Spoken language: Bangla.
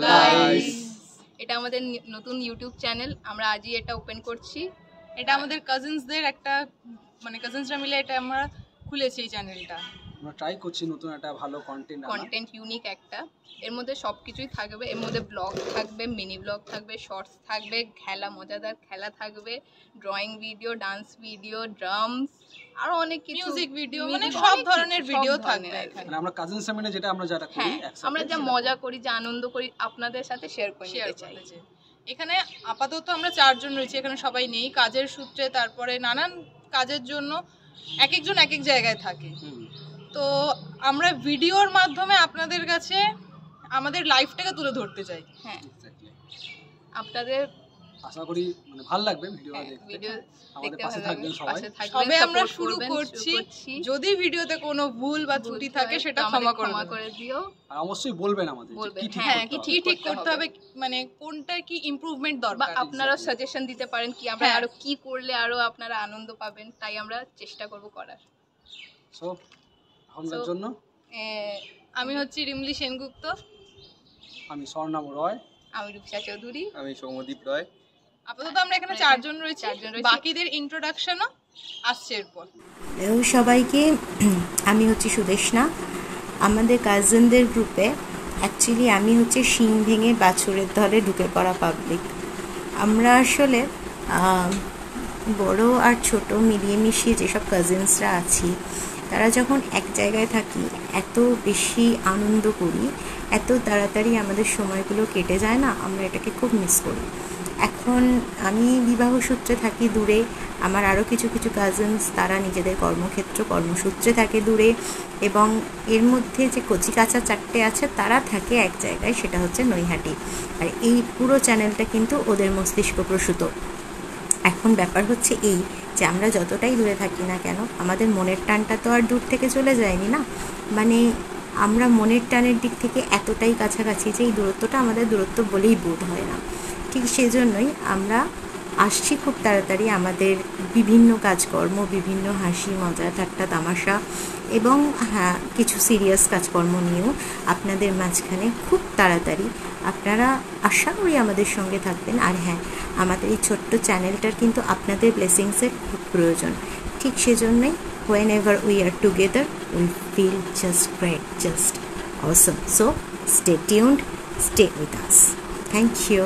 গাইস, এটা আমাদের নতুন ইউটিউব চ্যানেল। আমরা আজই এটা ওপেন করছি। এটা আমাদের কাজিনসদের একটা কাজিনসরা মিলে এটা আমরা খুলেছি এই চ্যানেলটা। আমরা ট্রাই করছি নতুন একটা ভালো কন্টেন্ট ইউনিক একটা। এর মধ্যে সবকিছুই থাকবে। এর মধ্যে ব্লগ থাকবে, মিনি ব্লগ থাকবে, শর্টস থাকবে, মজাদার খেলা থাকবে, drawing video, dance video, drums, আরো অনেক কিছু, মিউজিক ভিডিও, মানে সব ধরনের ভিডিও থাকবে এখানে। মানে আমরা কাজিনসরা মিলে যেটা করি, আমরা যা মজা করি, যা আনন্দ করি, আপনাদের সাথে শেয়ার করতে চাই। এখানে আপাতত আমরা 4 জন রয়েছি, এখানে সবাই নেই কাজের সূত্রে, তারপরে নানান কাজের জন্য এক একজন এক এক জায়গায় থাকে। তো আমরা ভিডিওর মাধ্যমে আপনাদের কাছে আমাদের লাইফটাকে তুলে ধরতে চাই। হ্যাঁ, আপনাদের আশা করি মানে ভালো লাগবে ভিডিওটা দেখতে। আমাদের পাশে থাকবেন সবাই। তবে আমরা শুরু করছি, যদি ভিডিওতে কোনো ভুল বা ত্রুটি থাকে সেটা ক্ষমা করে দিও। আর অবশ্যই বলবেন আমাদের কি ঠিক করতে হবে, মানে কোনটা কি ইমপ্রুভমেন্ট দরকার, বা আপনারা সাজেশন দিতে পারেন কি আমরা আরো কি করলে আরো আপনারা আনন্দ পাবেন, তাই আমরা চেষ্টা করব করার। সো আমাদের জন্য আমি হচ্ছি রিমলি সেনগুপ্ত, আমি স্বর্ণাম রয়, আমি রূপসা চৌধুরী, আমি সৌমদীপ রয়। আপাতত আমরা এখানে 4 জন রয়েছি, বাকিদের ইন্ট্রোডাকশনও আসছে এরপর। হ্যালো সবাইকে, আমি হচ্ছি সুদেশনা। আমাদের কাজিনদের গ্রুপে অ্যাকচুয়ালি আমি হচ্ছে শিং ভেঙে বাছুরের দলে ঢুকে পড়া পাবলিক। আমরা আসলে বড় আর ছোট মিলিয়ে মিশিয়ে যেসব কাজিনসরা আছি, তারা যখন এক জায়গায় থাকি এত বেশি আনন্দ করি, এত তাড়াতাড়ি আমাদের সময়গুলো কেটে যায় না, আমরা এটাকে খুব মিস করি। এখন আমি বিবাহ সূত্রে থাকি দূরে, আমার আরও কিছু কাজিনস তারা নিজেদের কর্মসূত্রে থাকে দূরে, এবং এর মধ্যে যে কচি কাঁচা 4টে আছে তারা থাকে এক জায়গায়, সেটা হচ্ছে নৈহাটি। আর এই পুরো চ্যানেলটা কিন্তু ওদের মস্তিষ্ক প্রসূত। এখন ব্যাপার হচ্ছে এই যে আমরা যতটাই দূরে থাকি না কেন, আমাদের মনের টানটা তো আর দূর থেকে চলে যায়নি না, মানে আমরা মনের টানের দিক থেকে এতটাই কাছাকাছি যে এই দূরত্বটা আমাদের দূরত্ব বলেই বোধ হয় না। ঠিক সেজন্যই আমরা আসছি খুব তাড়াতাড়ি আমাদের বিভিন্ন কাজকর্ম, বিভিন্ন হাসি মজা ঠাট্টা তামাশা এবং হ্যাঁ কিছু সিরিয়াস কাজকর্ম নিয়েও আপনাদের মাঝখানে খুব তাড়াতাড়ি। আপনারা আশা করি আমাদের সঙ্গে থাকবেন। আর হ্যাঁ, আমাদের এই ছোট্ট চ্যানেলটার কিন্তু আপনাদের ব্লেসিংসের খুব প্রয়োজন। ঠিক সেজন্যই whenever we are together we feel just great, just awesome. So stay tuned, stay with us. Thank you.